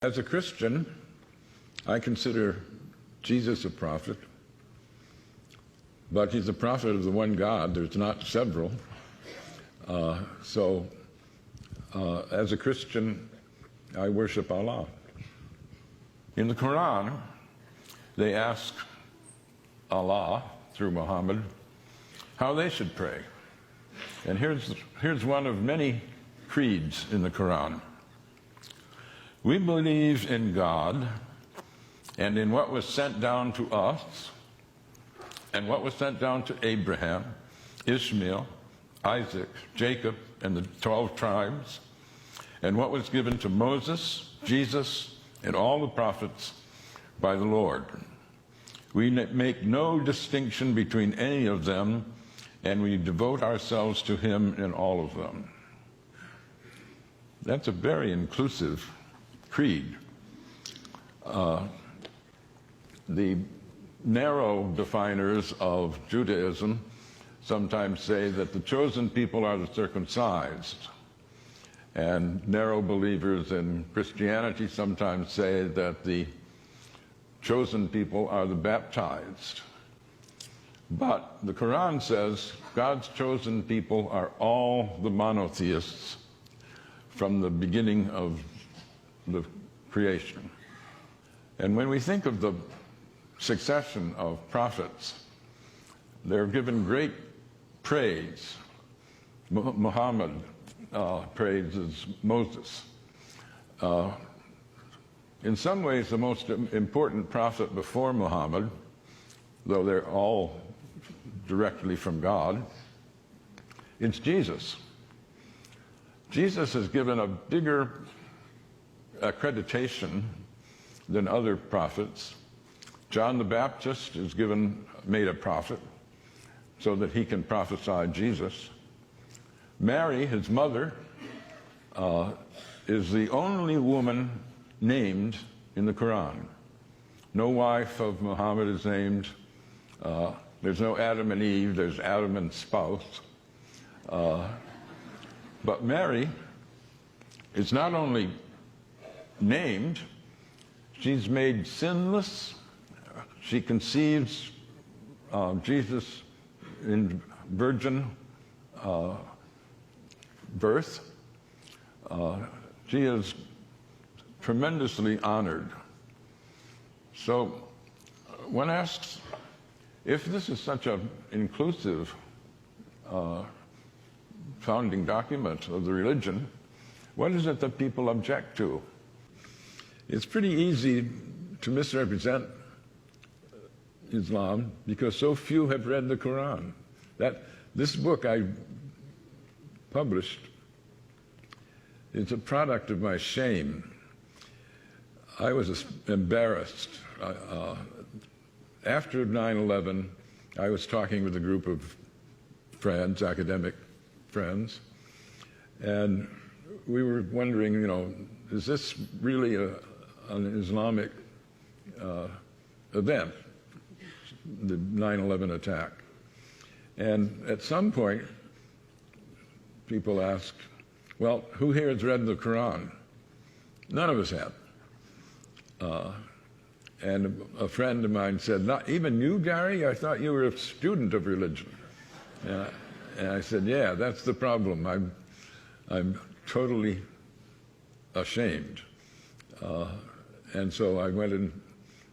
As a Christian, I consider Jesus a prophet, but he's a prophet of the one God. There's not several. As a Christian, I worship Allah. In the Quran, they ask Allah, through Muhammad, how they should pray. And here's one of many creeds in the Quran. We believe in God and in what was sent down to us and what was sent down to Abraham, Ishmael, Isaac, Jacob, and the 12 tribes, and what was given to Moses, Jesus, and all the prophets by the Lord. We make no distinction between any of them, and we devote ourselves to him in all of them. That's a very inclusive creed. The narrow definers of Judaism sometimes say that the chosen people are the circumcised, and narrow believers in Christianity sometimes say that the chosen people are the baptized. But the Quran says God's chosen people are all the monotheists from the beginning of the creation. And when we think of the succession of prophets, they're given great praise. Muhammad praises Moses. In some ways, the most important prophet before Muhammad, though they're all directly from God, it's Jesus. Jesus is given a bigger accreditation than other prophets. John the Baptist is made a prophet so that he can prophesy Jesus. Mary, his mother, is the only woman named in the Quran. No wife of Muhammad is named. There's no Adam and Eve, there's Adam and spouse. But Mary is not only named, she's made sinless. She conceives Jesus in virgin birth. She is tremendously honored. So one asks, if this is such an inclusive founding document of the religion, what is it that people object to? It's pretty easy to misrepresent Islam because so few have read the Quran. This book I published is a product of my shame. I was embarrassed. After 9/11, I was talking with a group of friends, academic friends, and we were wondering, is this really an Islamic event, the 9/11 attack? And at some point, people asked, well, who here has read the Quran? None of us had. And a friend of mine said, not even you, Gary? I thought you were a student of religion. And I said, yeah, that's the problem. I'm totally ashamed. And so I went and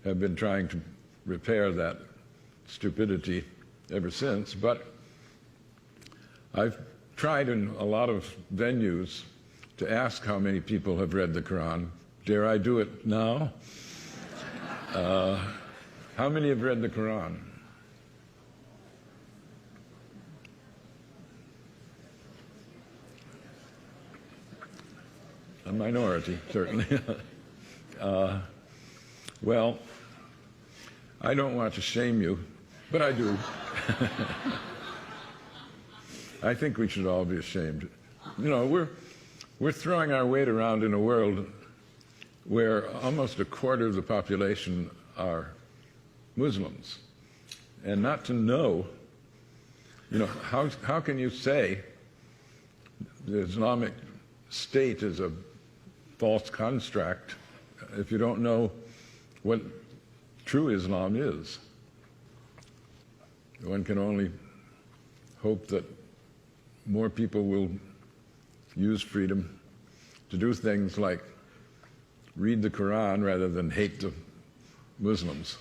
have been trying to repair that stupidity ever since. But I've tried in a lot of venues to ask how many people have read the Quran. Dare I do it now? How many have read the Quran? A minority, certainly. Well, I don't want to shame you, but I do. I think we should all be ashamed. We're throwing our weight around in a world where almost a quarter of the population are Muslims. And not to know, how can you say the Islamic State is a false construct if you don't know what true Islam is. One can only hope that more people will use freedom to do things like read the Quran rather than hate the Muslims.